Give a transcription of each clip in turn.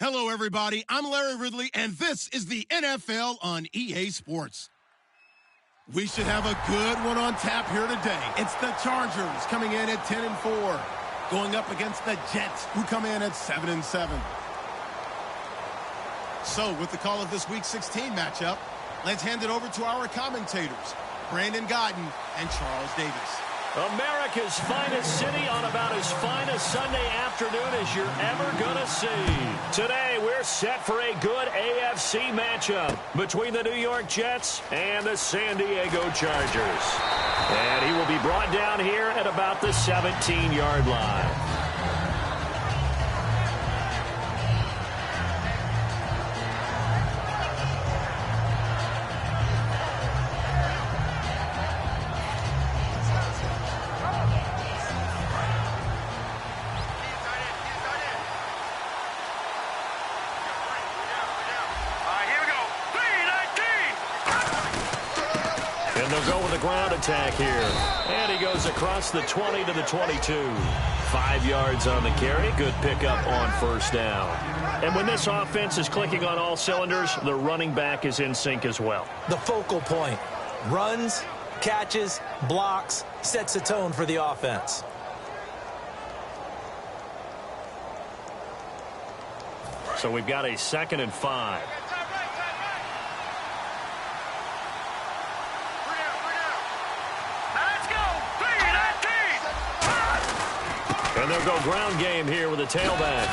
Hello, everybody. I'm Larry Ridley, and this is the NFL on EA Sports. We should have a good one on tap here today. It's the Chargers coming in at 10-4, going up against the Jets, who come in at 7-7. So, with the call of this Week 16 matchup, let's hand it over to our commentators, Brandon Godden and Charles Davis. America's finest city on about as fine a Sunday afternoon as you're ever going to see. Today, we're set for a good AFC matchup between the New York Jets and the San Diego Chargers. And he will be brought down here at about the 17-yard line. And they'll go with a ground attack here. And he goes across the 20 to the 22. 5 yards on the carry. Good pickup on first down. And when this offense is clicking on all cylinders, the running back is in sync as well. The focal point. Runs, catches, blocks, sets the tone for the offense. So we've got a 2nd and 5. And they'll go ground game here with a tailback.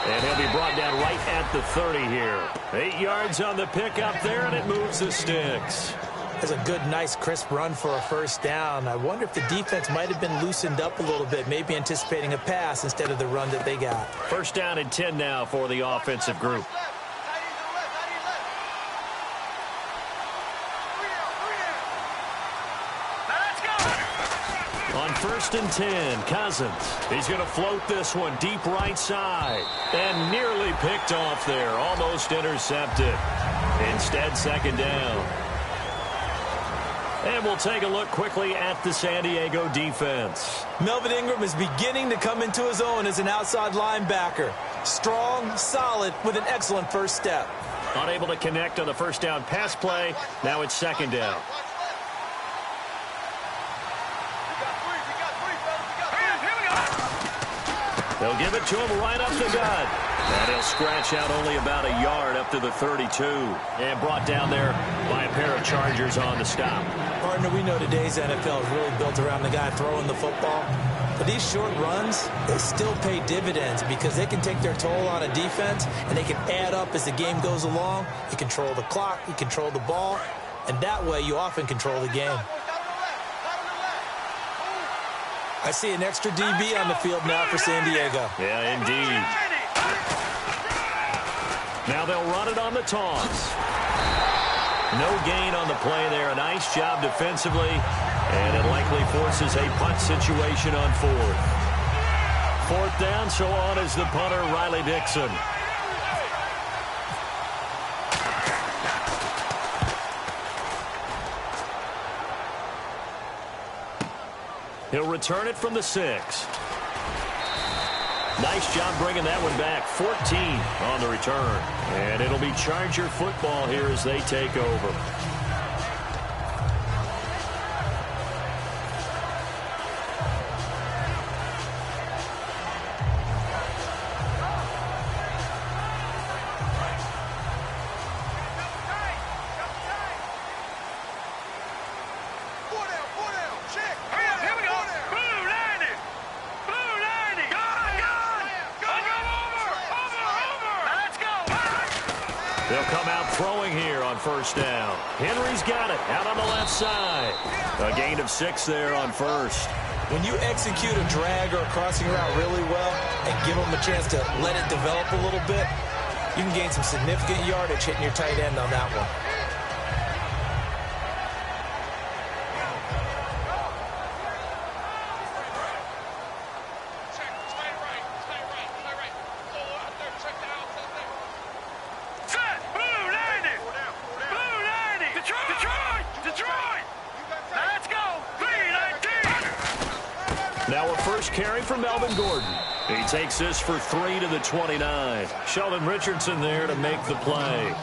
And he'll be brought down right at the 30 here. 8 yards on the pickup there, and it moves the sticks. That's a good, nice, crisp run for a first down. I wonder if the defense might have been loosened up a little bit, maybe anticipating a pass instead of the run that they got. First down and 10 now for the offensive group. On 1st and 10, Cousins. He's going to float this one deep right side. And nearly picked off there. Almost intercepted. Instead, 2nd down. And we'll take a look quickly at the San Diego defense. Melvin Ingram is beginning to come into his own as an outside linebacker. Strong, solid, with an excellent first step. Unable to connect on the first down pass play. Now it's 2nd down. They'll give it to him right up the gut. And he'll scratch out only about a yard up to the 32. And brought down there by a pair of Chargers on the stop. Partner, we know today's NFL is really built around the guy throwing the football. But these short runs, they still pay dividends because they can take their toll on a defense and they can add up as the game goes along. You control the clock, you control the ball, and that way you often control the game. I see an extra DB on the field now for San Diego. Yeah, indeed. Now they'll run it on the toss. No gain on the play there. A nice job defensively. And it likely forces a punt situation on 4th. 4th down, so on is the punter, Riley Dixon. He'll return it from the 6. Nice job bringing that one back. 14 on the return. And it'll be Charger football here as they take over. Here we go. Blue 90. Blue 90. Gone. Over. Let's go. They'll come out throwing here on first down. Henry's got it out on the left side. A gain of 6 there on first. When you execute a drag or a crossing route really well and give them a chance to let it develop a little bit, you can gain some significant yardage hitting your tight end on that one. Now a first carry for Melvin Gordon. He takes this for 3 to the 29. Sheldon Richardson there to make the play.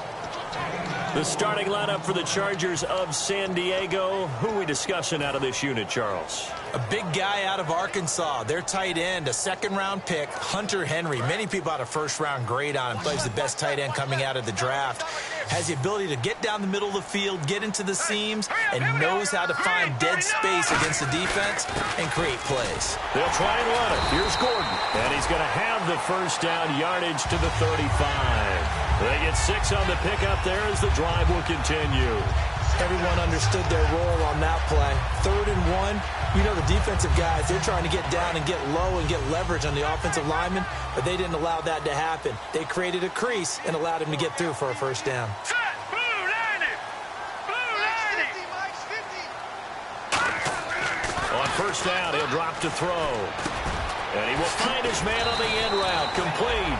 The starting lineup for the Chargers of San Diego. Who are we discussing out of this unit, Charles? A big guy out of Arkansas, their tight end, a second-round pick, Hunter Henry. Many people had a first-round grade on him. Plays the best tight end coming out of the draft. Has the ability to get down the middle of the field, get into the seams, and knows how to find dead space against the defense and create plays. They'll try and run it. Here's Gordon, and he's going to have the first down yardage to the 35. They get 6 on the pickup there as the drive will continue. Everyone understood their role on that play. 3rd and 1. You know the defensive guys, they're trying to get down and get low and get leverage on the offensive lineman, but they didn't allow that to happen. They created a crease and allowed him to get through for a first down. On first down, he'll drop to throw. And he will find his man on the end route. Complete.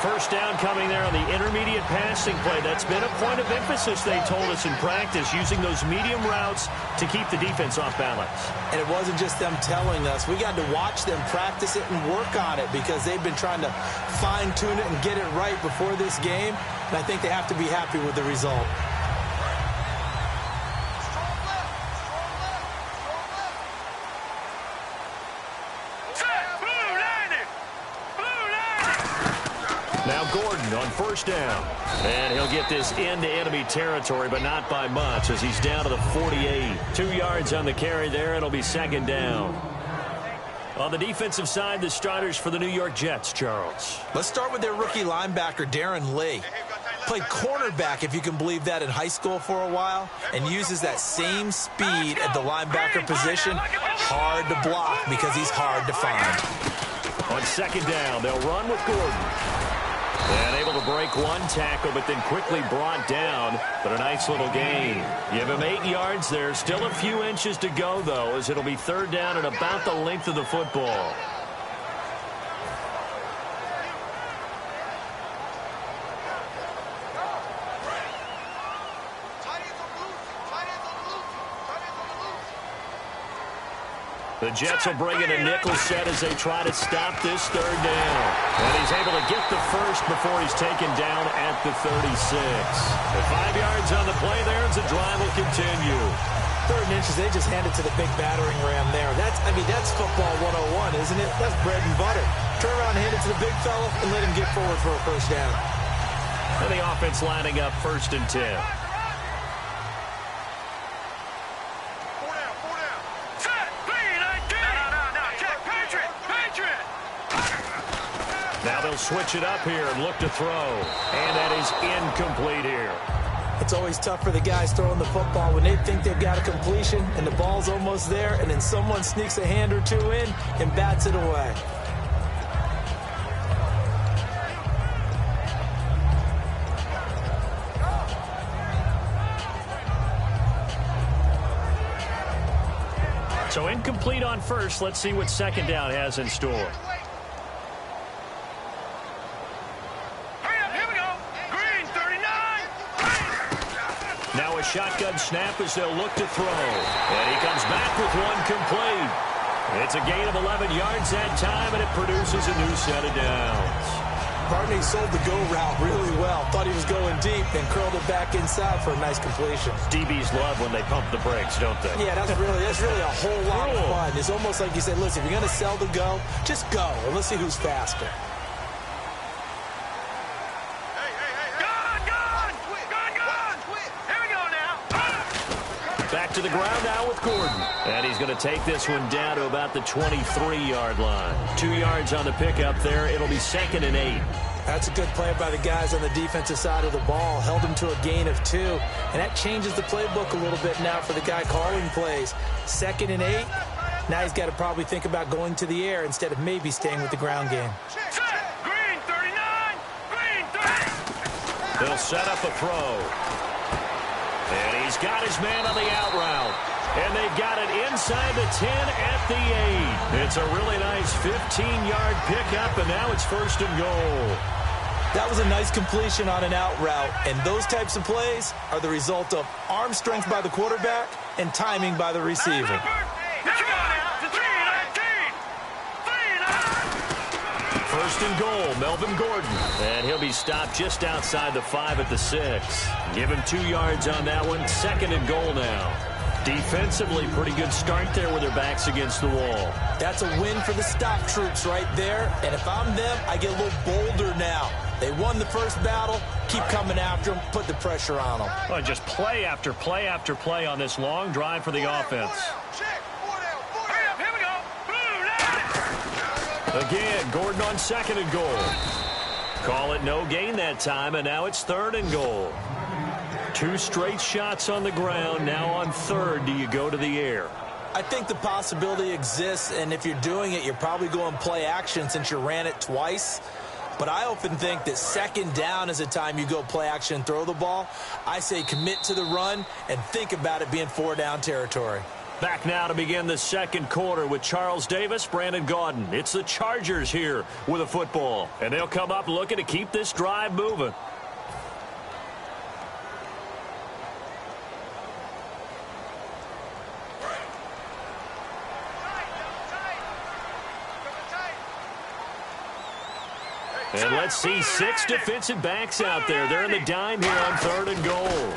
First down coming there on the intermediate passing play. That's been a point of emphasis, they told us in practice, using those medium routes to keep the defense off balance. And it wasn't just them telling us. We got to watch them practice it and work on it because they've been trying to fine-tune it and get it right before this game. And I think they have to be happy with the result. Now Gordon on first down. And he'll get this into enemy territory, but not by much as he's down to the 48. 2 yards on the carry there. It'll be second down. On the defensive side, the starters for the New York Jets, Charles. Let's start with their rookie linebacker, Darren Lee. Played cornerback, if you can believe that, in high school for a while, and uses that same speed at the linebacker position. Hard to block because he's hard to find. On second down, they'll run with Gordon. And able to break one tackle, but then quickly brought down. But a nice little gain. Give him 8 yards there. Still a few inches to go, though, as it'll be third down and about the length of the football. The Jets will bring in a nickel set as they try to stop this third down. And he's able to get the first before he's taken down at the 36. The 5 yards on the play there as the drive will continue. 3rd and inches, they just hand it to the big battering ram there. That's football 101, isn't it? That's bread and butter. Turn around and hand it to the big fella and let him get forward for a first down. And the offense lining up 1st and 10. Now they'll switch it up here and look to throw. And that is incomplete here. It's always tough for the guys throwing the football when they think they've got a completion and the ball's almost there, and then someone sneaks a hand or 2 in and bats it away. So incomplete on first. Let's see what second down has in store. Now a shotgun snap as they'll look to throw. And he comes back with one complete. It's a gain of 11 yards that time, and it produces a new set of downs. Barney sold the go route really well. Thought he was going deep, then curled it back inside for a nice completion. DBs love when they pump the brakes, don't they? Yeah, that's really a whole lot of fun. It's almost like you said, listen, if you're going to sell the go, just go, and let's see who's faster. Back to the ground now with Gordon. And he's going to take this one down to about the 23-yard line. 2 yards on the pickup there. It'll be 2nd and 8. That's a good play by the guys on the defensive side of the ball. Held them to a gain of 2. And that changes the playbook a little bit now for the guy calling plays. 2nd and 8. Now he's got to probably think about going to the air instead of maybe staying with the ground game. Green 39. Green 30. They'll set up a throw. And he's got his man on the out route. And they've got it inside the 10 at the 8. It's a really nice 15-yard pickup, and now it's 1st and goal. That was a nice completion on an out route, and those types of plays are the result of arm strength by the quarterback and timing by the receiver. First and goal, Melvin Gordon. And he'll be stopped just outside the 5 at the 6. Give him 2 yards on that one. 2nd and goal now. Defensively, pretty good start there with their backs against the wall. That's a win for the stop troops right there. And if I'm them, I get a little bolder now. They won the first battle. Keep coming after them. Put the pressure on them. Well, just play after play after play on this long drive for the offense. Again, Gordon on 2nd and goal. Call it no gain that time, and now it's 3rd and goal. 2 straight shots on the ground. Now on 3rd, do you go to the air? I think the possibility exists, and if you're doing it, you're probably going play action since you ran it twice. But I often think that 2nd down is the time you go play action and throw the ball. I say commit to the run and think about it being 4-down territory. Back now to begin the 2nd quarter with Charles Davis, Brandon Gaudin. It's the Chargers here with a football, and they'll come up looking to keep this drive moving. And let's see 6 defensive backs out there. They're in the dime here on 3rd and goal.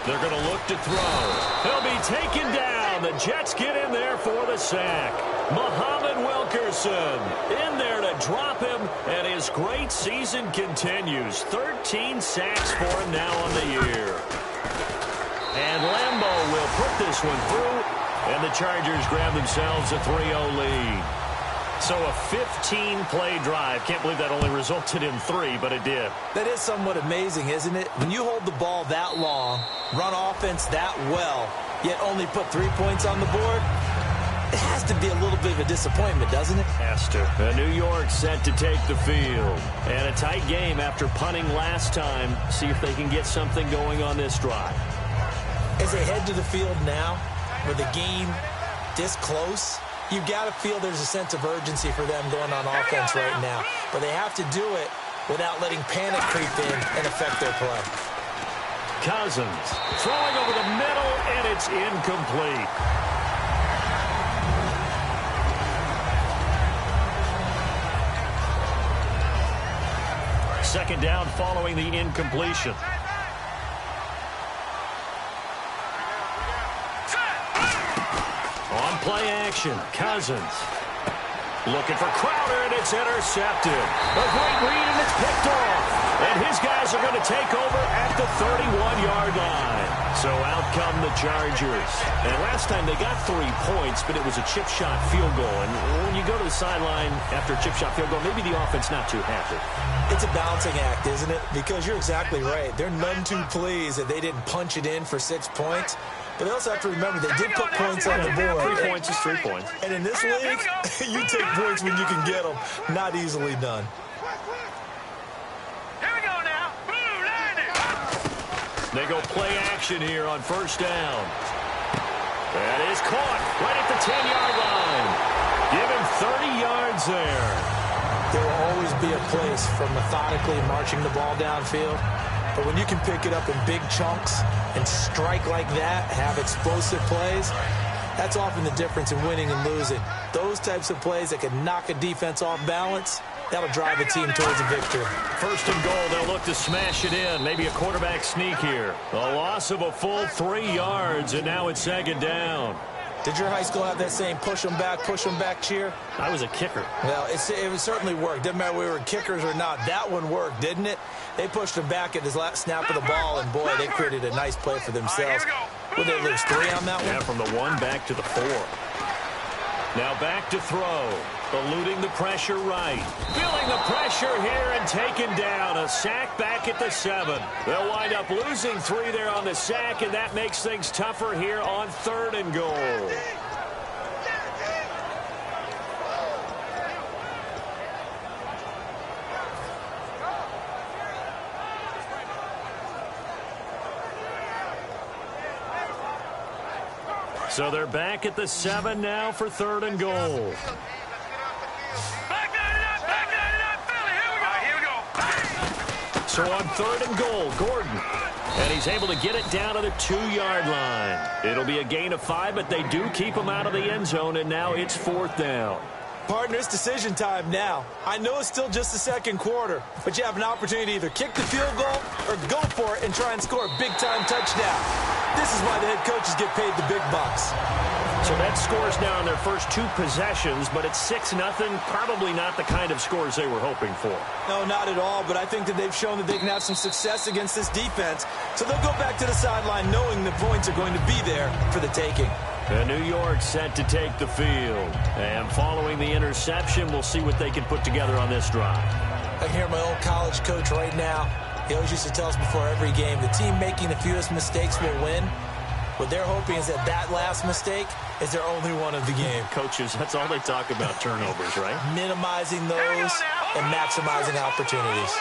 They're going to look to throw. He'll be taken down. The Jets get in there for the sack. Muhammad Wilkerson in there to drop him, and his great season continues. 13 sacks for him now on the year. And Lambeau will put this one through, and the Chargers grab themselves a 3-0 lead. So a 15-play drive. Can't believe that only resulted in 3, but it did. That is somewhat amazing, isn't it? When you hold the ball that long, run offense that well, yet only put 3 points on the board, it has to be a little bit of a disappointment, doesn't it? Has to. New York set to take the field. And a tight game after punting last time. See if they can get something going on this drive. As they head to the field now, with the game this close, you've got to feel there's a sense of urgency for them going on offense right now. But they have to do it without letting panic creep in and affect their play. Cousins throwing over the middle, and it's incomplete. Second down following the incompletion. On play action, Cousins looking for Crowder, and it's intercepted. A great read, and it's picked off. And his guys are going to take over at the 31-yard line. So out come the Chargers. And last time they got 3 points, but it was a chip shot field goal. And when you go to the sideline after a chip shot field goal, maybe the offense not too happy. It's a balancing act, isn't it? Because you're exactly right. They're none too pleased that they didn't punch it in for 6 points. But they also have to remember they did put points on the board. 3 points is 3 points. And in this league, you take points when you can get them. Not easily done. Here we go now. Blue landing. They go play action here on first down. That is caught right at the 10-yard line. Give him 30 yards there. There will always be a place for methodically marching the ball downfield. But when you can pick it up in big chunks and strike like that, have explosive plays, that's often the difference in winning and losing. Those types of plays that can knock a defense off balance, that'll drive a team towards a victory. First and goal, they'll look to smash it in. Maybe a quarterback sneak here. A loss of a full 3 yards, and now it's second down. Did your high school have that same push them back cheer? I was a kicker. Well, it certainly worked. Didn't matter whether we were kickers or not. That one worked, didn't it? They pushed him back at his last snap of the ball, and boy, they created a nice play for themselves. Would they lose 3 on that one? Yeah, from the 1 back to the 4. Now back to throw. Eluding the pressure right. Feeling the pressure here and taken down. A sack back at the 7. They'll wind up losing 3 there on the sack, and that makes things tougher here on 3rd and goal. So they're back at the 7 now for 3rd and goal. So on 3rd and goal, Gordon. And he's able to get it down to the 2-yard line. It'll be a gain of 5, but they do keep him out of the end zone, and now it's 4th down. Partner, it's decision time now. I know it's still just the 2nd quarter, but you have an opportunity to either kick the field goal or go for it and try and score a big-time touchdown. This is why the head coaches get paid the big bucks. So that scores now in their first 2 possessions, but it's 6-0. Probably not the kind of scores they were hoping for. No, not at all, but I think that they've shown that they can have some success against this defense. So they'll go back to the sideline knowing the points are going to be there for the taking. And New York set to take the field. And following the interception, we'll see what they can put together on this drive. I hear my old college coach right now. He always used to tell us before every game, the team making the fewest mistakes will win. What they're hoping is that that last mistake is their only one of the game. Coaches, that's all they talk about, turnovers, right? Minimizing those and maximizing opportunities.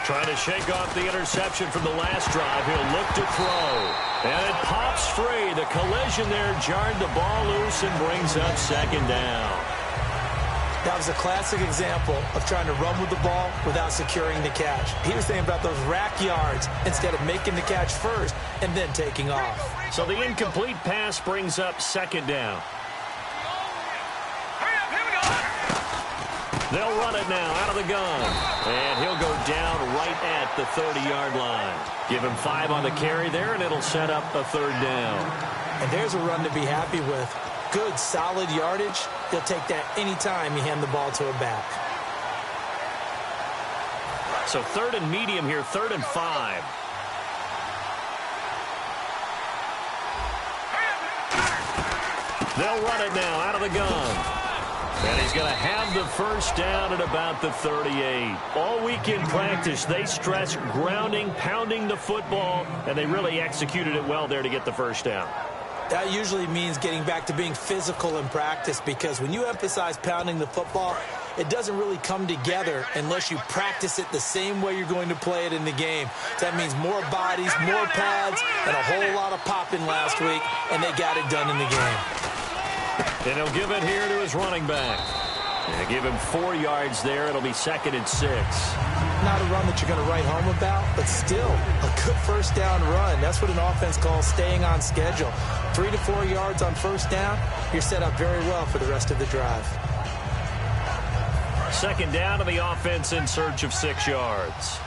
Trying to shake off the interception from the last drive. He'll look to throw. And it pops free. The collision there jarred the ball loose and brings up 2nd down. That was a classic example of trying to run with the ball without securing the catch. He was thinking about those rack yards instead of making the catch first and then taking off. So the incomplete pass brings up 2nd down. They'll run it now out of the gun. And he'll go down right at the 30-yard line. Give him 5 on the carry there, and it'll set up a 3rd down. And there's a run to be happy with. Good, solid yardage. He'll take that anytime you hand the ball to a back. So 3rd and medium here, 3rd and 5. They'll run it now out of the gun. And he's going to have the 1st down at about the 38. All week in practice, they stress grounding, pounding the football, and they really executed it well there to get the 1st down. That usually means getting back to being physical in practice, because when you emphasize pounding the football, it doesn't really come together unless you practice it the same way you're going to play it in the game. That means more bodies, more pads, and a whole lot of popping last week, and they got it done in the game. And he'll give it here to his running back. And give him 4 yards there. It'll be 2nd and 6. Not a run that you're going to write home about, but still a good 1st down run. That's what an offense calls staying on schedule. 3 to 4 yards on 1st down, you're set up very well for the rest of the drive. 2nd down to the offense in search of 6 yards.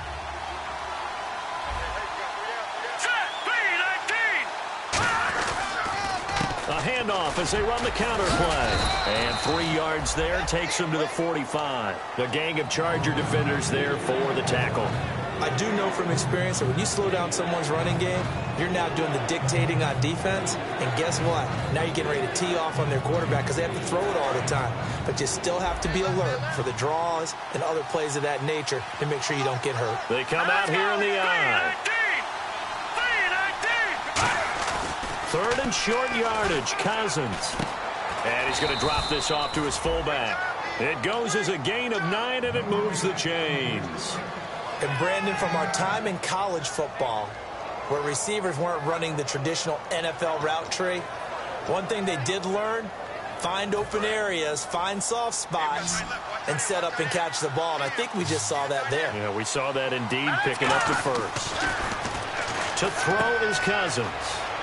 A handoff as they run the counter play. And 3 yards there takes them to the 45. The gang of Charger defenders there for the tackle. I do know from experience that when you slow down someone's running game, you're now doing the dictating on defense. And guess what? Now you're getting ready to tee off on their quarterback because they have to throw it all the time. But you still have to be alert for the draws and other plays of that nature to make sure you don't get hurt. They come out here in the eye. 3rd and short yardage, Cousins. And he's going to drop this off to his fullback. It goes as a gain of 9, and it moves the chains. And Brandon, from our time in college football, where receivers weren't running the traditional NFL route tree, one thing they did learn, find open areas, find soft spots, and set up and catch the ball. And I think we just saw that there. Yeah, we saw that indeed, picking up the 1st. To throw is Cousins.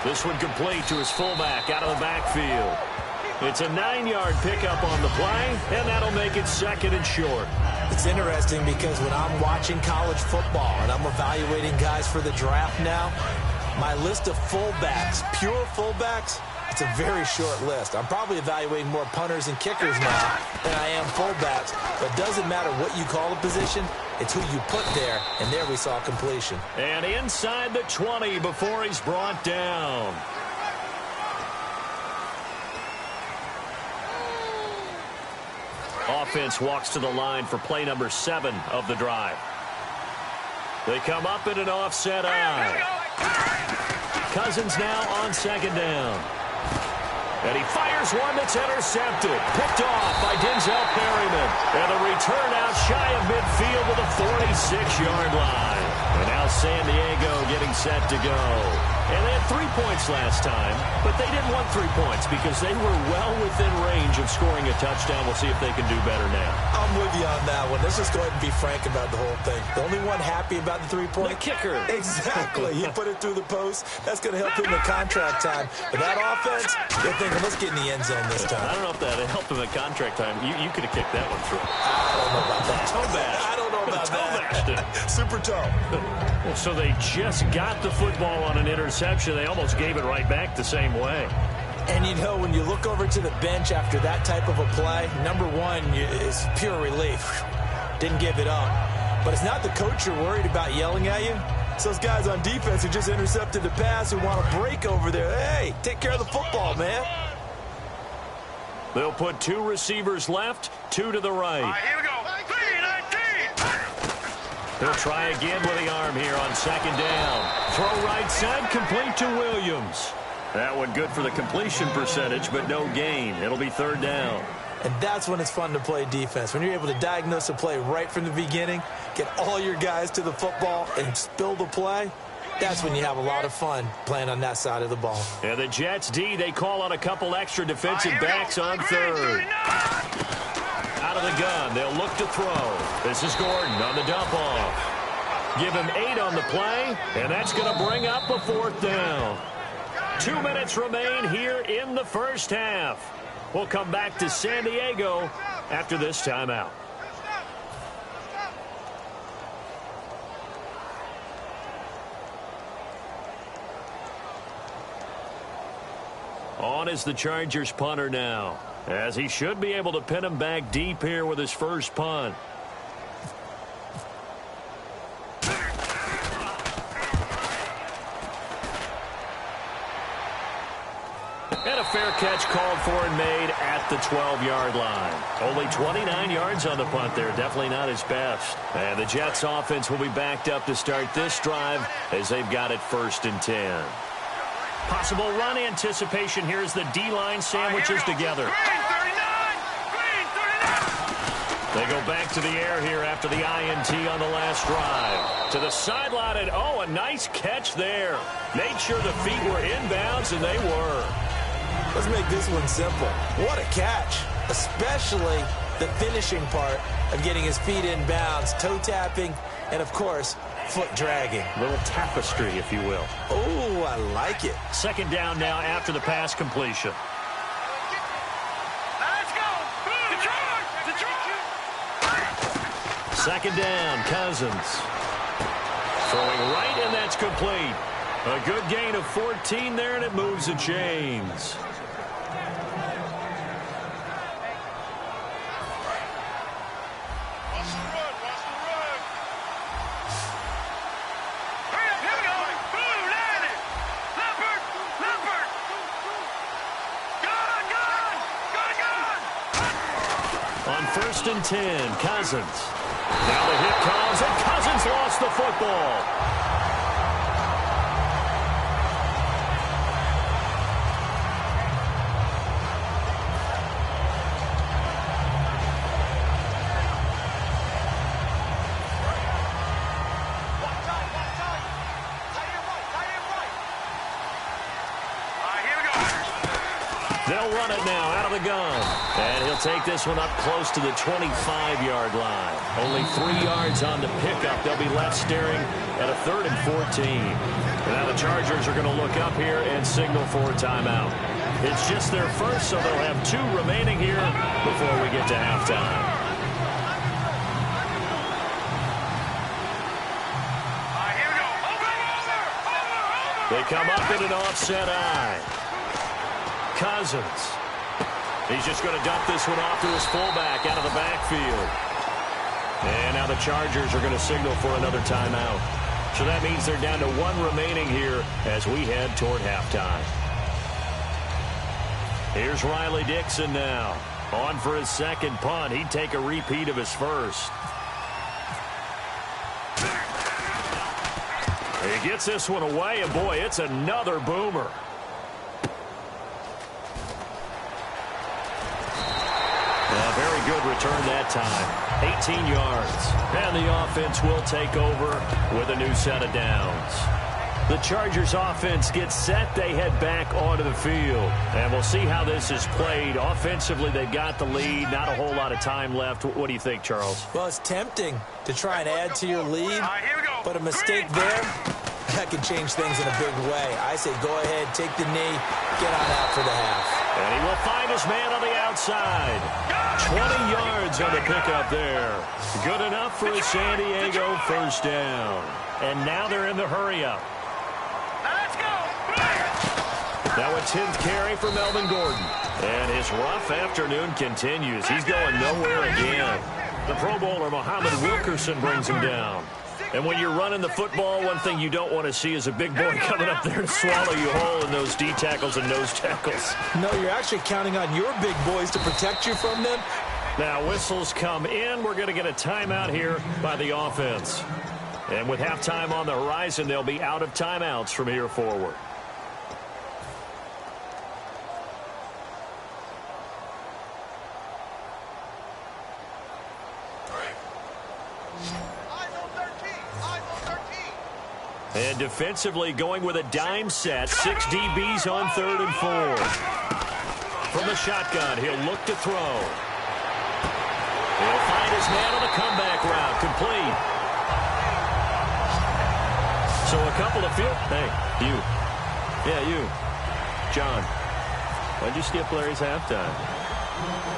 This one complete to his fullback out of the backfield. It's a 9-yard pickup on the play, and that'll make it 2nd and short. It's interesting because when I'm watching college football and I'm evaluating guys for the draft now, my list of fullbacks, pure fullbacks, it's a very short list. I'm probably evaluating more punters and kickers now than I am fullbacks. But it doesn't matter what you call a position, It's who you put there, and there we saw completion. And inside the 20 before he's brought down. Offense walks to the line for play number 7 of the drive. They come up in an offset eye. Cousins now on second down. And he fires one that's intercepted. Picked off by Denzel Perryman. And the return out shy of midfield to the 46-yard line. And now San Diego getting set to go. And they had 3 points last time, but they didn't want 3 points because they were well within range of scoring a touchdown. We'll see if they can do better now. I'm with you on that one. Let's just go ahead and be frank about the whole thing. The only one happy about the 3-point? The kicker. Exactly. He put it through the post. That's going to help him in contract time. But that offense, they're thinking, let's get in the end zone this time. I don't know if that helped him at contract time. You could have kicked that one through. I don't know about that. Toe bash. I don't know about toe that. bashed it. Super toe. Well, so they just got the football on an interception. They almost gave it right back the same way. And, you know, when you look over to the bench after that type of a play, number one is pure relief. Didn't give it up. But it's not the coach you're worried about yelling at you. It's those guys on defense who just intercepted the pass who want to break over there. Hey, take care of the football, man. They'll put 2 receivers left, 2 to the right. All right, here we go. 3-19. He'll try again with the arm here on second down. Throw right side, complete to Williams. That one good for the completion percentage, but no gain. It'll be third down. And that's when it's fun to play defense. When you're able to diagnose a play right from the beginning, get all your guys to the football, and spill the play, that's when you have a lot of fun playing on that side of the ball. And the Jets D, they call on a couple extra defensive backs on third. Out of the gun, they'll look to throw. This is Gordon on the dump off. Give him 8 on the play, and that's going to bring up a 4th down. 2 minutes remain here in the first half. We'll come back to San Diego after this timeout. On is the Chargers punter now, as he should be able to pin him back deep here with his first punt. And a fair catch called for and made at the 12-yard line. Only 29 yards on the punt there. Definitely not his best. And the Jets offense will be backed up to start this drive as they've got it 1st and 10. Possible run anticipation here as the D-line sandwiches together. They go back to the air here after the INT on the last drive. To the sideline, and oh, a nice catch there. Made sure the feet were inbounds, and they were. Let's make this one simple. What a catch, especially the finishing part of getting his feet in bounds, toe tapping, and, of course, foot dragging. A little tapestry, if you will. Oh, I like it. Second down now after the pass completion. Let's go. Detroit. Second down, Cousins. Throwing right, and that's complete. A good gain of 14 there, and it moves the chains. On 1st and 10, Cousins. Now the hit comes, and Cousins lost the football. They'll run it now out of the gun. And he'll take this one up close to the 25-yard line. Only 3 yards on the pickup. They'll be left staring at a 3rd and 14. And now the Chargers are going to look up here and signal for a timeout. It's just their first, so they'll have 2 remaining here before we get to halftime. They come up in an offset eye. Cousins. He's just going to dump this one off to his fullback out of the backfield. And now the Chargers are going to signal for another timeout. So that means they're down to 1 remaining here as we head toward halftime. Here's Riley Dixon now. On for his second punt. He'd take a repeat of his first. He gets this one away, and boy, it's another boomer. A very good return that time. 18 yards. And the offense will take over with a new set of downs. The Chargers offense gets set. They head back onto the field. And we'll see how this is played. Offensively, they've got the lead. Not a whole lot of time left. What do you think, Charles? Well, it's tempting to try and add to your lead. But a mistake there, that could change things in a big way. I say go ahead, take the knee, get on out for the half. And he will find his man on the outside. 20 yards on the pickup there. Good enough for a San Diego first down. And now they're in the hurry-up. Now a 10th carry for Melvin Gordon. And his rough afternoon continues. He's going nowhere again. The Pro Bowler Muhammad Wilkerson brings him down. And when you're running the football, one thing you don't want to see is a big boy coming up there to swallow you whole in those D tackles and nose tackles. No, you're actually counting on your big boys to protect you from them. Now whistles come in. We're going to get a timeout here by the offense. And with halftime on the horizon, they'll be out of timeouts from here forward. And defensively going with a dime set. 6 DBs on 3rd and 4. From the shotgun, he'll look to throw. He'll find his man on the comeback route. Complete. So a couple of field. Hey, you. Yeah, you. John. Why'd you skip Larry's halftime?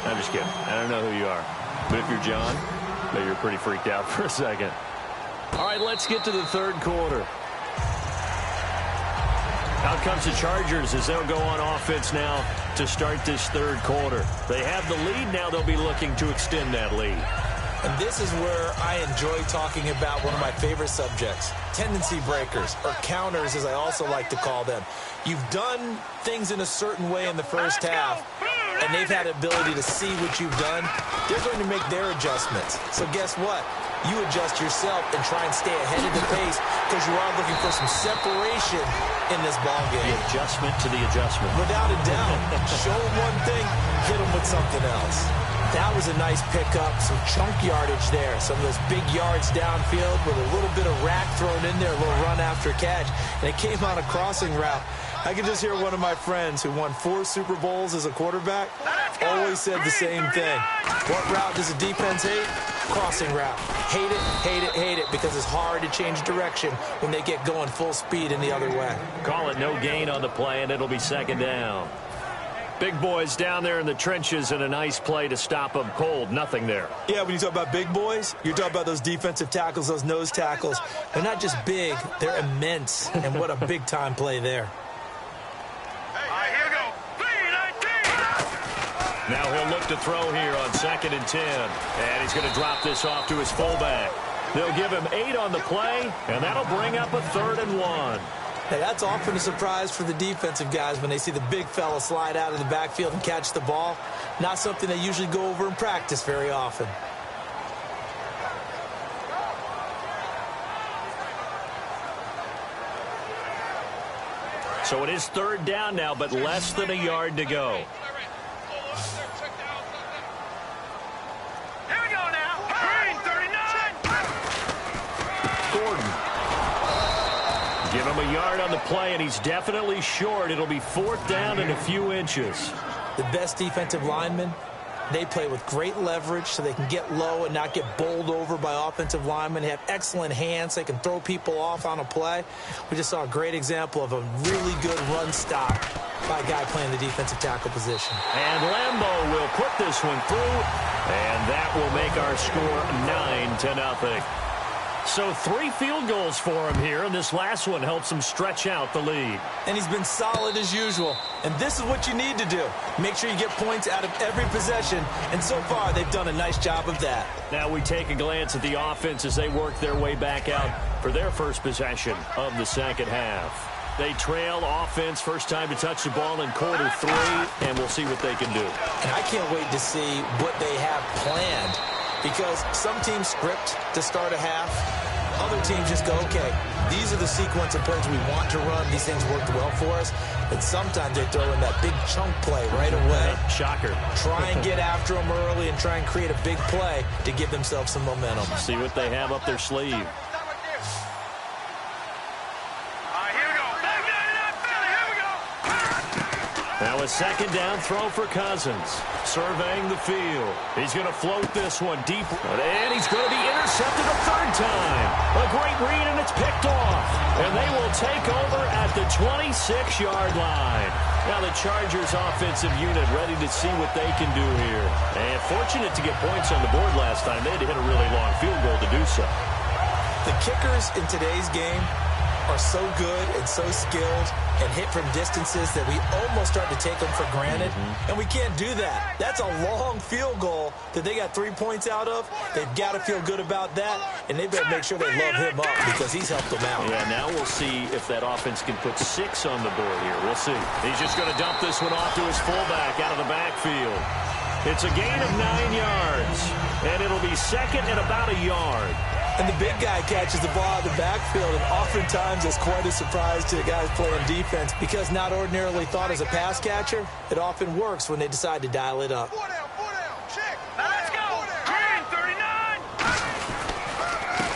I'm just kidding. I don't know who you are. But if you're John, maybe you're pretty freaked out for a second. All right, let's get to the 3rd quarter. Out comes the Chargers as they'll go on offense now to start this 3rd quarter. They have the lead. Now they'll be looking to extend that lead. And this is where I enjoy talking about one of my favorite subjects, tendency breakers, or counters as I also like to call them. You've done things in a certain way in the first half, and they've had the ability to see what you've done. They're going to make their adjustments. So guess what? You adjust yourself and try and stay ahead of the pace because you are looking for some separation in this ballgame. The adjustment to the adjustment. Without a doubt. Show them one thing, hit them with something else. That was a nice pickup, some chunk yardage there. Some of those big yards downfield with a little bit of rack thrown in there, a little run after catch. And it came on a crossing route. I can just hear one of my friends who won 4 Super Bowls as a quarterback always said the same thing. What route does a defense hate? Crossing route. Hate it, hate it, hate it, because it's hard to change direction when they get going full speed in the other way. Call it no gain on the play, and it'll be 2nd down. Big boys down there in the trenches and a nice play to stop them cold. Nothing there. Yeah, when you talk about big boys, you're talking about those defensive tackles, those nose tackles. They're not just big, they're immense. And what a big-time play there. Now he'll look to throw here on 2nd and 10. And he's going to drop this off to his fullback. They'll give him 8 on the play, and that'll bring up a 3rd and 1. Now, that's often a surprise for the defensive guys when they see the big fella slide out of the backfield and catch the ball. Not something they usually go over in practice very often. So it is 3rd down now, but less than a yard to go. Here we go now. Green 39. Gordon. Give him a yard on the play, and he's definitely short. It'll be 4th down and a few inches. The best defensive linemen, they play with great leverage so they can get low and not get bowled over by offensive linemen. They have excellent hands. They can throw people off on a play. We just saw a great example of a really good run stop by a guy playing the defensive tackle position. And Lambeau will put this one through, and that will make our score 9-0. So 3 field goals for him here, and this last one helps him stretch out the lead. And he's been solid as usual. And this is what you need to do. Make sure you get points out of every possession. And so far, they've done a nice job of that. Now we take a glance at the offense as they work their way back out for their first possession of the second half. They trail offense, first time to touch the ball in quarter 3, and we'll see what they can do. And I can't wait to see what they have planned, because some teams script to start a half. Other teams just go, okay, these are the sequence of plays we want to run. These things worked well for us. And sometimes they throw in that big chunk play right away. Shocker. Try and get after them early and try and create a big play to give themselves some momentum. See what they have up their sleeve. Now a second down throw for Cousins. Surveying the field. He's going to float this one deep. And he's going to be intercepted a third time. A great read, and it's picked off. And they will take over at the 26-yard line. Now the Chargers offensive unit ready to see what they can do here. And fortunate to get points on the board last time. They had to hit a really long field goal to do so. The kickers in today's game are so good and so skilled and hit from distances that we almost start to take them for granted. And we can't do that. That's a long field goal that they got 3 points out of. They've got to feel good about that, and they better make sure they love him up because he's helped them out. Yeah, now we'll see if that offense can put 6 on the board here. We'll see. He's just going to dump this one off to his fullback out of the backfield. It's a gain of 9 yards, and it'll be second and about a yard. And the big guy catches the ball out of the backfield, and oftentimes it's quite a surprise to the guys playing defense because not ordinarily thought as a pass catcher, it often works when they decide to dial it up. Let's go. Green 39.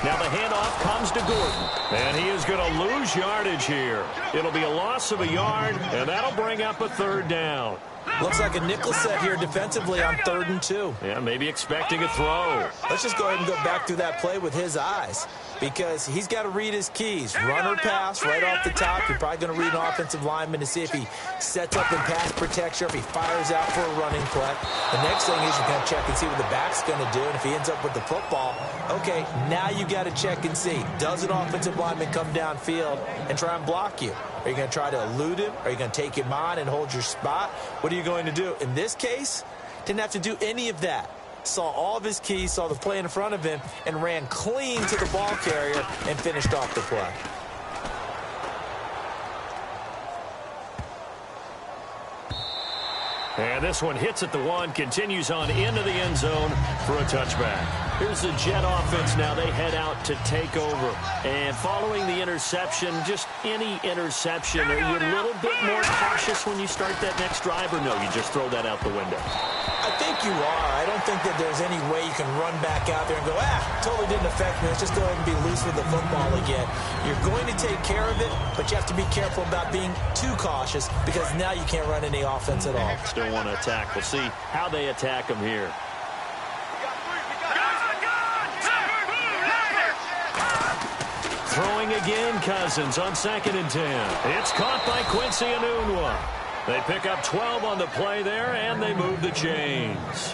Now the handoff comes to Gordon, and he is going to lose yardage here. It'll be a loss of a yard, and that'll bring up a third down. Looks like a nickel set here defensively on 3rd and 2. Yeah, maybe expecting a throw. Let's just go ahead and go back through that play with his eyes because he's got to read his keys. Run or pass right off the top. You're probably going to read an offensive lineman to see if he sets up in pass protection or if he fires out for a running play. The next thing is you're going to check and see what the back's going to do. And if he ends up with the football, okay, now you got to check and see. Does an offensive lineman come downfield and try and block you? Are you going to try to elude him? Are you going to take him on and hold your spot? What are you going to do? In this case, didn't have to do any of that. Saw all of his keys, saw the play in front of him, and ran clean to the ball carrier and finished off the play. And this one hits at the 1, continues on into the end zone for a touchback. Here's the Jet offense now. They head out to take over. And following the interception, just any interception, are you a little bit more cautious when you start that next drive, or no, you just throw that out the window? I think you are. I don't think that there's any way you can run back out there and go, totally didn't affect me. Let's just go ahead and be loose with the football again. You're going to take care of it, but you have to be careful about being too cautious because now you can't run any offense at all. Still want to attack. We'll see how they attack them here. Throwing again, Cousins on 2nd and 10. It's caught by Quincy Enunwa. They pick up 12 on the play there, and they move the chains.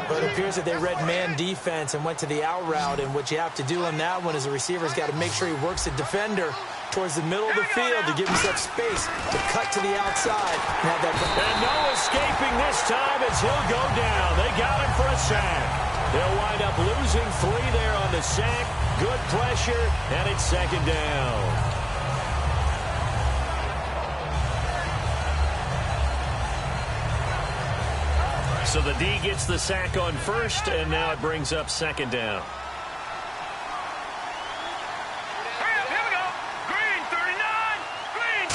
But it appears that they read man defense and went to the out route, and what you have to do on that one is the receiver's got to make sure he works the defender towards the middle of the field to give himself space to cut to the outside. And have that. And no escaping this time as he'll go down. They got him for a sack. They'll wind up losing 3 there on the sack. Good pressure, and it's 2nd down. So the D gets the sack on 1st, and now it brings up 2nd down. Here we go. Green 39. Green.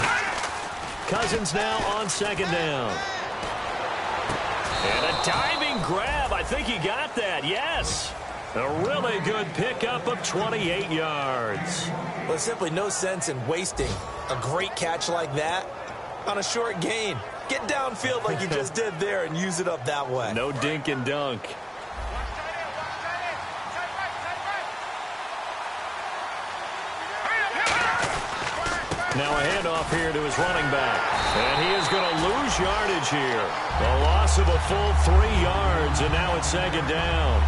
Cousins now on 2nd down. And a diving grab. I think he got that. Yes. A really good pickup of 28 yards. Well, there's simply no sense in wasting a great catch like that on a short gain. Get downfield like you just did there and use it up that way. No dink and dunk. Now a handoff here to his running back. And he is going to lose yardage here. A loss of a full 3 yards, and now it's 2nd down.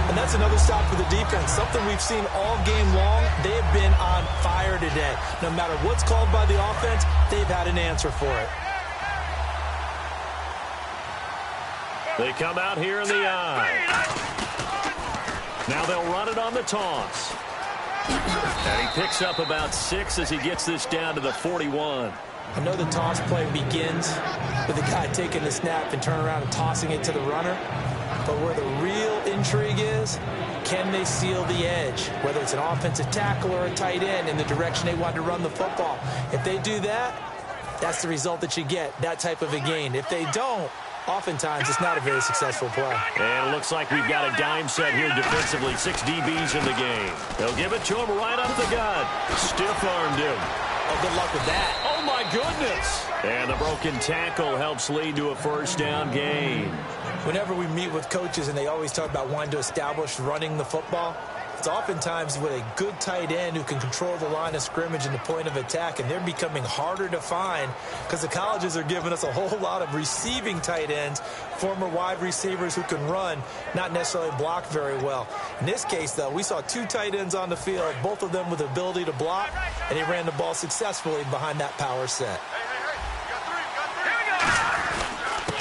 And that's another stop for the defense. Something we've seen all game long. They have been on fire today. No matter what's called by the offense, they've had an answer for it. They come out here in the eye. Now they'll run it on the toss. And he picks up about 6 as he gets this down to the 41. I know the toss play begins with the guy taking the snap and turning around and tossing it to the runner. But where the real intrigue is, can they seal the edge? Whether it's an offensive tackle or a tight end in the direction they want to run the football. If they do that, that's the result that you get, that type of a gain. If they don't, oftentimes it's not a very successful play. And it looks like we've got a dime set here defensively. 6 DBs in the game. They'll give it to him right up the gut. Stiff-armed him. Oh, good luck with that. Oh, my goodness. And the broken tackle helps lead to a first down gain. Whenever we meet with coaches and they always talk about wanting to establish running the football, it's oftentimes with a good tight end who can control the line of scrimmage and the point of attack, and they're becoming harder to find because the colleges are giving us a whole lot of receiving tight ends, former wide receivers who can run, not necessarily block very well. In this case, though, we saw 2 tight ends on the field, both of them with the ability to block, and he ran the ball successfully behind that power set.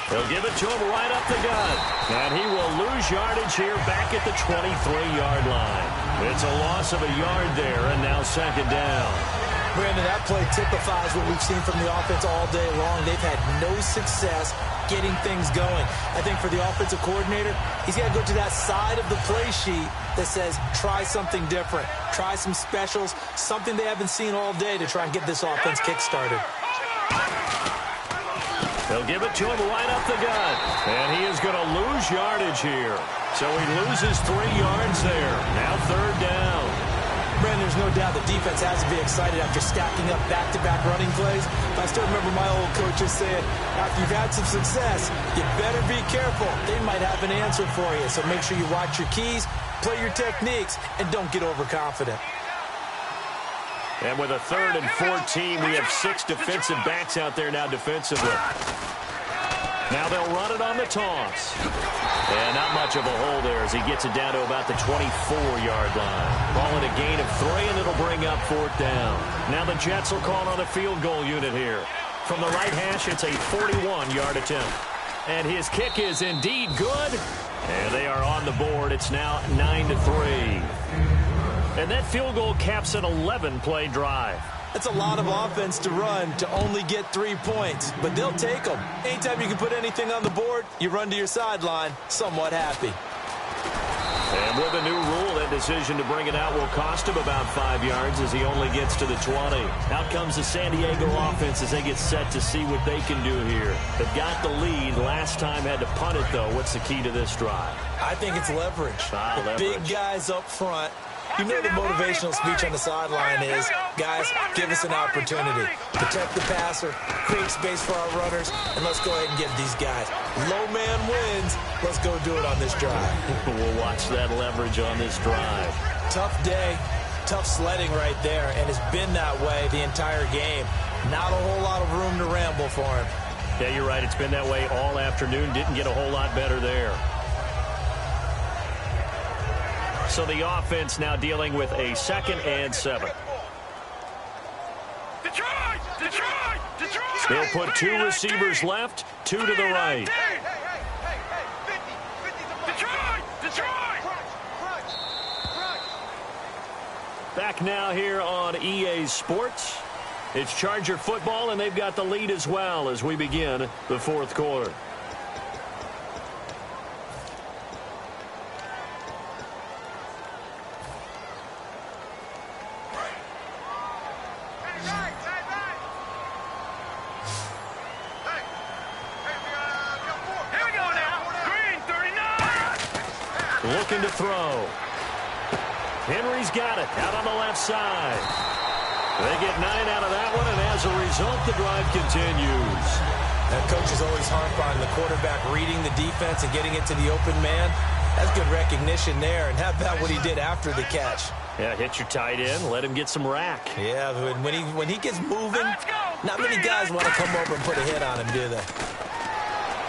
They'll give it to him right up the gut. And he will lose yardage here back at the 23-yard line. It's a loss of a yard there, and now second down. Brandon, that play typifies what we've seen from the offense all day long. They've had no success getting things going. I think for the offensive coordinator, he's got to go to that side of the play sheet that says try something different, try some specials, something they haven't seen all day to try and get this offense kick-started. They'll give it to him right up the gut. And he is going to lose yardage here. So he loses 3 yards there. Now third down. Brandon, there's no doubt the defense has to be excited after stacking up back-to-back running plays. But I still remember my old coaches saying, after you've had some success, you better be careful. They might have an answer for you. So make sure you watch your keys, play your techniques, and don't get overconfident. And with a 3rd and 14, we have 6 defensive backs out there now defensively. Now they'll run it on the toss. And not much of a hole there as he gets it down to about the 24-yard line. Calling a gain of 3, and it'll bring up 4th down. Now the Jets will call on a field goal unit here. From the right hash, it's a 41-yard attempt. And his kick is indeed good. And they are on the board. It's now 9-3. And that field goal caps an 11-play drive. That's a lot of offense to run to only get 3 points, but they'll take them. Anytime you can put anything on the board, you run to your sideline somewhat happy. And with a new rule, that decision to bring it out will cost him about 5 yards as he only gets to the 20. Out comes the San Diego offense as they get set to see what they can do here. They've got the lead. Last time had to punt it, though. What's the key to this drive? I think it's leverage. The big guys up front. You know the motivational speech on the sideline is, guys, give us an opportunity. Protect the passer, create space for our runners, and let's go ahead and give these guys. Low man wins. Let's go do it on this drive. We'll watch that leverage on this drive. Tough day, tough sledding right there, and it's been that way the entire game. Not a whole lot of room to ramble for him. Yeah, you're right. It's been that way all afternoon. Didn't get a whole lot better there. So the offense now dealing with a 2nd and 7. They'll put 2 receivers left, 2 to the right. Back now here on EA Sports. It's Charger football, and they've got the lead as well as we begin the 4th quarter. Looking to throw. Henry's got it out on the left side. They get 9 out of that one, and as a result, the drive continues. Now, coaches always harp on the quarterback reading the defense and getting it to the open man. That's good recognition there, and how about what he did after the catch? Yeah, hit your tight end, let him get some rack. Yeah, when he gets moving, not many guys want to come over and put a hit on him, do they?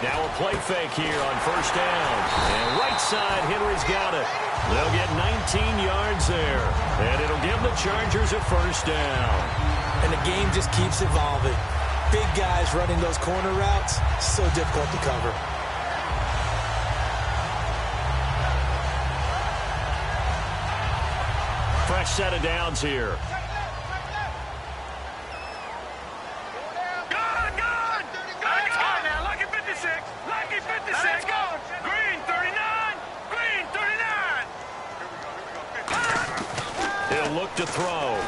Now a play fake here on first down. And right side, Henry's got it. They'll get 19 yards there. And it'll give the Chargers a first down. And the game just keeps evolving. Big guys running those corner routes, so difficult to cover. Fresh set of downs here. Look to throw.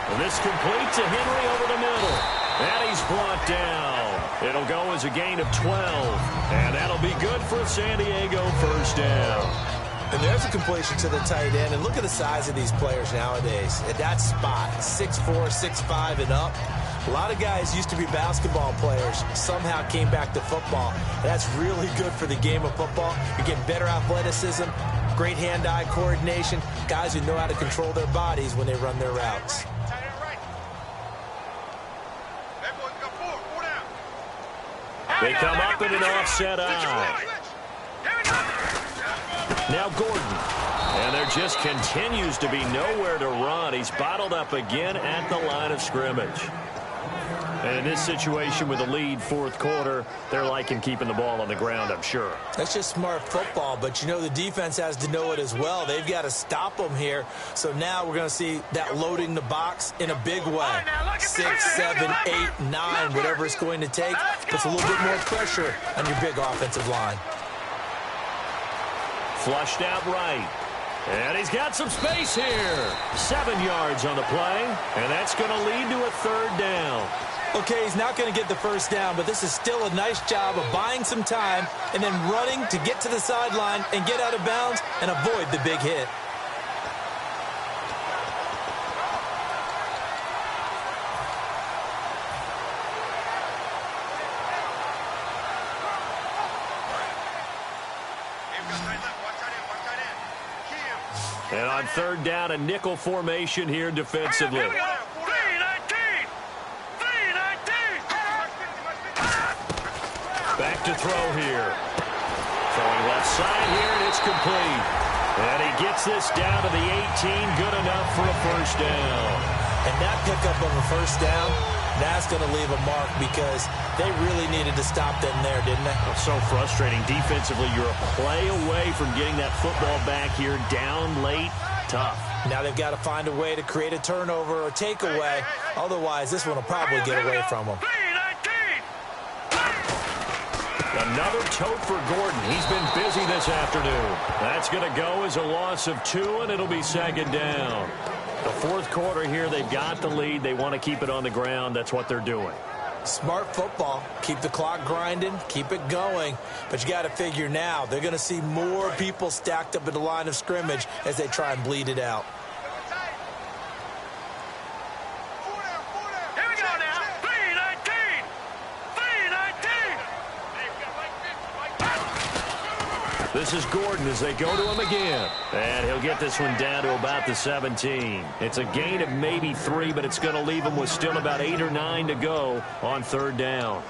And this complete to Henry over the middle. And he's brought down. It'll go as a gain of 12. And that'll be good for San Diego, first down. And there's a completion to the tight end. And look at the size of these players nowadays. At that spot, 6'4", 6'5", and up. A lot of guys used to be basketball players, somehow came back to football. And that's really good for the game of football. You're getting better athleticism, great hand-eye coordination, guys who know how to control their bodies when they run their routes. They come up in an offset eye. Now Gordon. And there just continues to be nowhere to run. He's bottled up again at the line of scrimmage. And in this situation with the lead fourth quarter, they're liking keeping the ball on the ground, I'm sure. That's just smart football, but you know the defense has to know it as well. They've got to stop them here. So now we're going to see that loading the box in a big way. 6, 7, 8, 9, whatever it's going to take, puts a little bit more pressure on your big offensive line. Flushed out right. And he's got some space here. 7 yards on the play, and that's going to lead to a third down. Okay, he's not going to get the first down, but this is still a nice job of buying some time and then running to get to the sideline and get out of bounds and avoid the big hit. And on third down, a nickel formation here defensively. Back to throw here. Throwing left side here, and it's complete. And he gets this down to the 18, good enough for a first down. And that pickup of a first down, that's going to leave a mark because they really needed to stop them there, didn't they? It's so frustrating. Defensively, you're a play away from getting that football back here, down late, tough. Now they've got to find a way to create a turnover or takeaway. Otherwise, this one will probably get away from them. Another tote for Gordon. He's been busy this afternoon. That's going to go as a loss of 2, and it'll be second down. The fourth quarter here, they've got the lead. They want to keep it on the ground. That's what they're doing. Smart football. Keep the clock grinding. Keep it going. But you got to figure now, they're going to see more people stacked up at the line of scrimmage as they try and bleed it out. This is Gordon as they go to him again. And he'll get this one down to about the 17. It's a gain of maybe 3, but it's going to leave him with still about 8 or 9 to go on third down.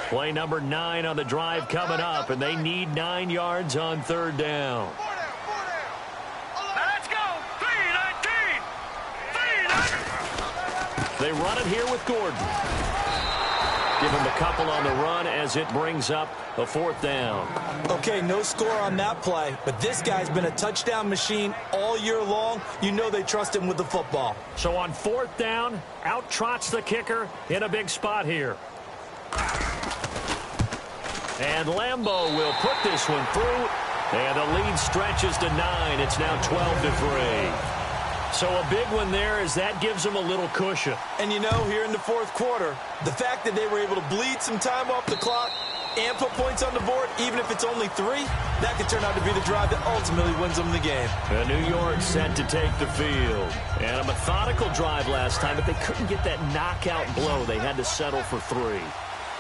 Play number 9 on the drive coming up, and they need 9 yards on third down. Let's go! 3-19! They run it here with Gordon. Give him a couple on the run as it brings up a fourth down. Okay, no score on that play, but this guy's been a touchdown machine all year long. You know they trust him with the football. So on fourth down, out trots the kicker in a big spot here. And Lambeau will put this one through, and the lead stretches to 9. It's now 12-3. So a big one there as that gives them a little cushion. And you know, here in the fourth quarter, the fact that they were able to bleed some time off the clock and put points on the board, even if it's only 3, that could turn out to be the drive that ultimately wins them the game. And New York set to take the field. And a methodical drive last time, but they couldn't get that knockout blow. They had to settle for 3.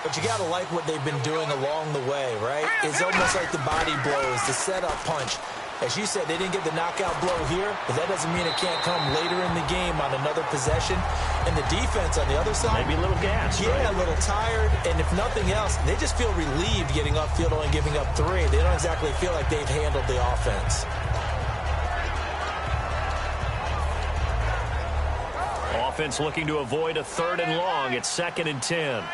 But you got to like what they've been doing along the way, right? It's almost like the body blows, the setup punch. As you said, they didn't get the knockout blow here, but that doesn't mean it can't come later in the game on another possession. And the defense on the other side, maybe a little gas. Yeah, right? A little tired. And if nothing else, they just feel relieved getting upfield only giving up 3. They don't exactly feel like they've handled the offense. Offense looking to avoid a 3rd and long. It's 2nd and 10.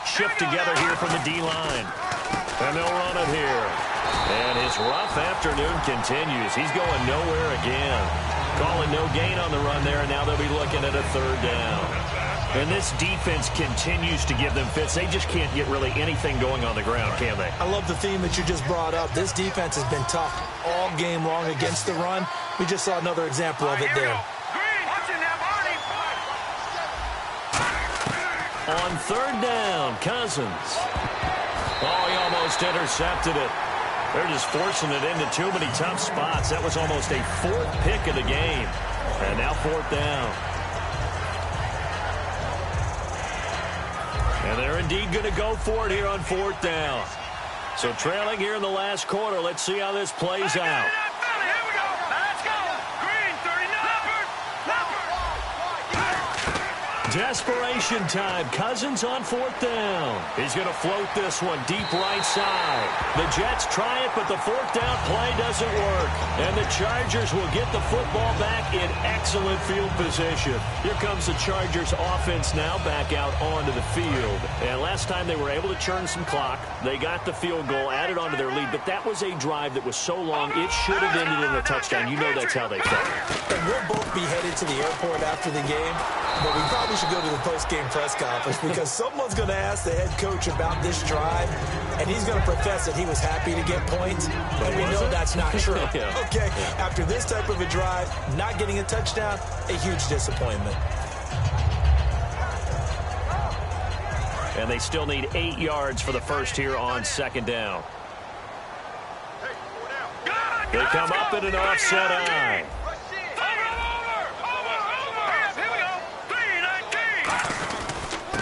Shift together here from the D-line. And they'll run it here. And his rough afternoon continues. He's going nowhere again. Calling no gain on the run there, and now they'll be looking at a 3rd down. And this defense continues to give them fits. They just can't get really anything going on the ground, can they? I love the theme that you just brought up. This defense has been tough all game long against the run. We just saw another example of it there. On 3rd down, Cousins. Oh, he almost intercepted it. They're just forcing it into too many tough spots. That was almost a 4th pick of the game. And now 4th down. And they're indeed going to go for it here on 4th down. So trailing here in the last quarter. Let's see how this plays out. Desperation time. Cousins on 4th down. He's going to float this one deep right side. The Jets try it, but the 4th down play doesn't work. And the Chargers will get the football back in excellent field position. Here comes the Chargers offense now back out onto the field. And last time they were able to churn some clock. They got the field goal, added onto their lead, but that was a drive that was so long it should have ended in a touchdown. You know that's how they felt. And we'll both be headed to the airport after the game, but we probably should go to the post-game press conference because someone's going to ask the head coach about this drive, and he's going to profess that he was happy to get points, and we know that's not true. Okay, after this type of a drive, not getting a touchdown, a huge disappointment. And they still need 8 yards for the first here on 2nd down. They come up in an offset eye.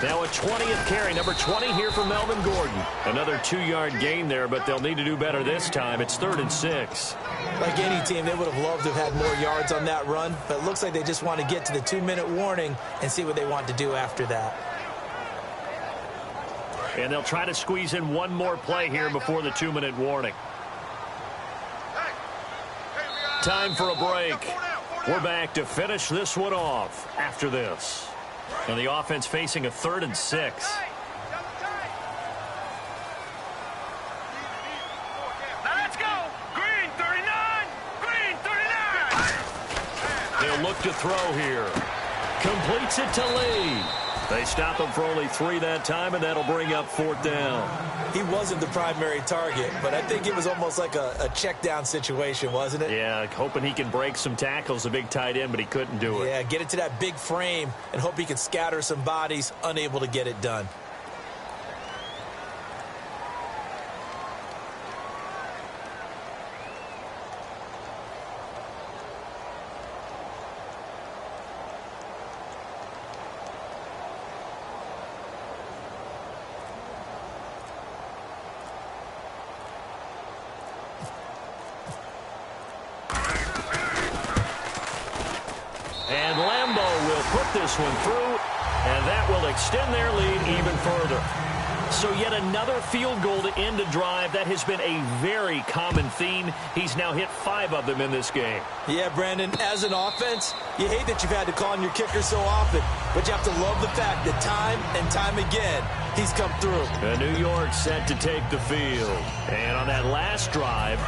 Now a 20th carry, number 20 here for Melvin Gordon. Another 2-yard gain there, but they'll need to do better this time. It's 3rd and 6. Like any team, they would have loved to have had more yards on that run, but it looks like they just want to get to the 2-minute warning and see what they want to do after that. And they'll try to squeeze in one more play here before the 2-minute warning. Time for a break. We're back to finish this one off after this. And the offense facing a 3rd and 6. Now let's go. Green 39. Green 39. They'll look to throw here. Completes it to Lee. They stop him for only 3 that time, and that'll bring up 4th down. He wasn't the primary target, but I think it was almost like a check down situation, wasn't it? Yeah, hoping he can break some tackles, a big tight end, but he couldn't do it. Yeah, get it to that big frame and hope he can scatter some bodies, unable to get it done. This one through, and that will extend their lead even further. So yet another field goal to end a drive. That has been a very common theme. He's now hit 5 of them in this game. Yeah, Brandon, as an offense, you hate that you've had to call on your kicker so often, but you have to love the fact that time and time again, he's come through. New York set to take the field. And on that last drive,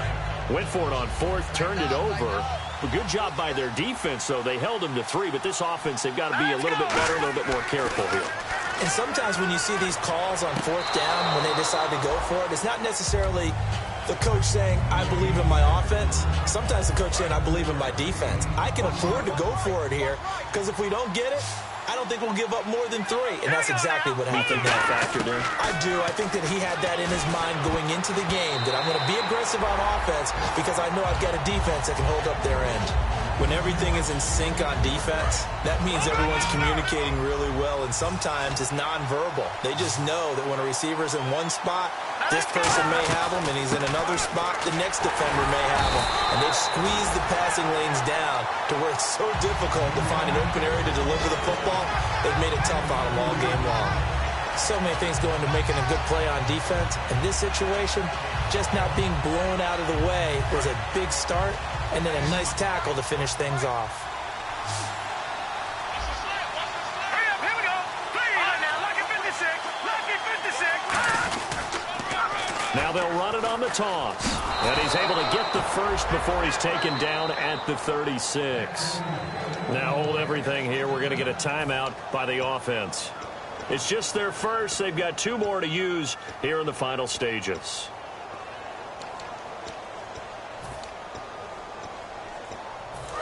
went for it on 4th, turned it over. A good job by their defense, though. They held them to 3, but this offense, they've got to be a little bit better, a little bit more careful here. And sometimes when you see these calls on 4th down, when they decide to go for it, it's not necessarily the coach saying, I believe in my offense. Sometimes the coach saying, I believe in my defense. I can afford to go for it here, because if we don't get it, I don't think we'll give up more than 3. And that's exactly what happened. That factored in? I do. I think that he had that in his mind going into the game, that I'm going to be aggressive on offense because I know I've got a defense that can hold up their end. When everything is in sync on defense, that means everyone's communicating really well, and sometimes it's nonverbal. They just know that when a receiver's in one spot, this person may have him, and he's in another spot, the next defender may have him. And they've squeezed the passing lanes down to where it's so difficult to find an open area to deliver the football. They've made it tough on them all game long. So many things go into making a good play on defense. In this situation, just not being blown out of the way was a big start, and then a nice tackle to finish things off. Hurry up, here we go. Please. All right, now, lucky 56. Lucky 56. Now they'll run it on the toss. And he's able to get the first before he's taken down at the 36. Now hold everything here. We're going to get a timeout by the offense. It's just their first. They've got 2 more to use here in the final stages.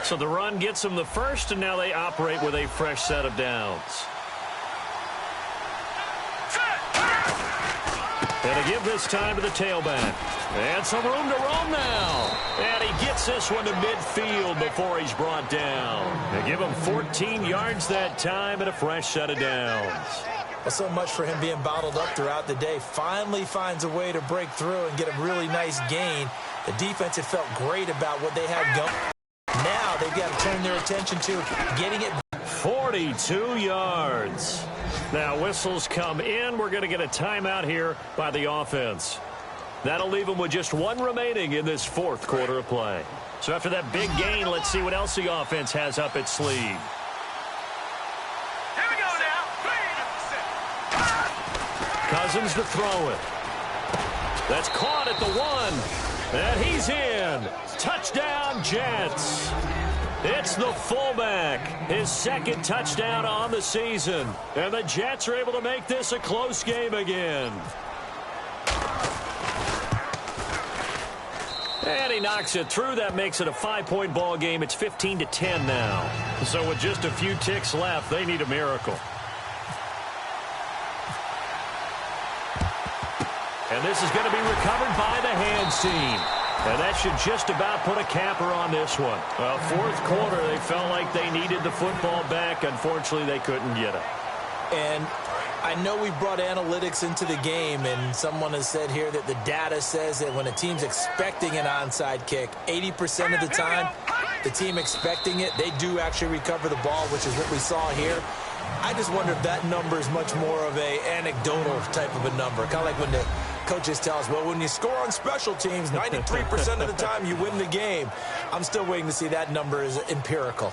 So the run gets them the first, and now they operate with a fresh set of downs. And to give this time to the tailback. And some room to roam now. And he gets this one to midfield before he's brought down. They give him 14 yards that time and a fresh set of downs. Well, so much for him being bottled up throughout the day. Finally finds a way to break through and get a really nice gain. The defense had felt great about what they had going. Now they've got to turn their attention to getting it. 42 yards. Now whistles come in. We're going to get a timeout here by the offense. That'll leave them with just 1 remaining in this 4th quarter of play. So after that big gain, let's see what else the offense has up its sleeve. Here we go now. Cousins to throw it. That's caught at the 1. And he's in. Touchdown, Jets. It's the fullback. His 2nd touchdown on the season. And the Jets are able to make this a close game again. And he knocks it through. That makes it a 5-point ball game. It's 15-10 now. So with just a few ticks left, they need a miracle. And this is going to be recovered by the hands team. And that should just about put a capper on this one. Well, 4th quarter, they felt like they needed the football back. Unfortunately, they couldn't get it. And I know we brought analytics into the game, and someone has said here that the data says that when a team's expecting an onside kick, 80% of the time, the team expecting it, they do actually recover the ball, which is what we saw here. I just wonder if that number is much more of a anecdotal type of a number. Kind of like when the coaches tell us, well, when you score on special teams, 93% of the time you win the game. I'm still waiting to see that number is empirical.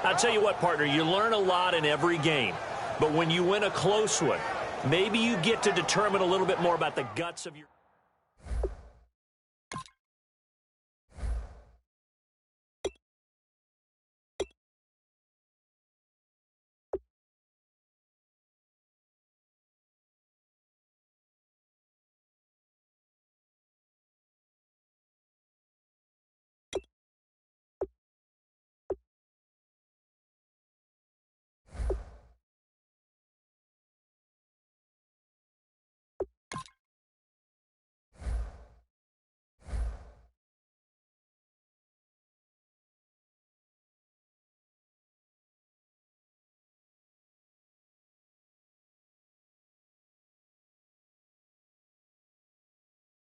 I'll tell you what, partner, you learn a lot in every game. But when you win a close one, maybe you get to determine a little bit more about the guts of your...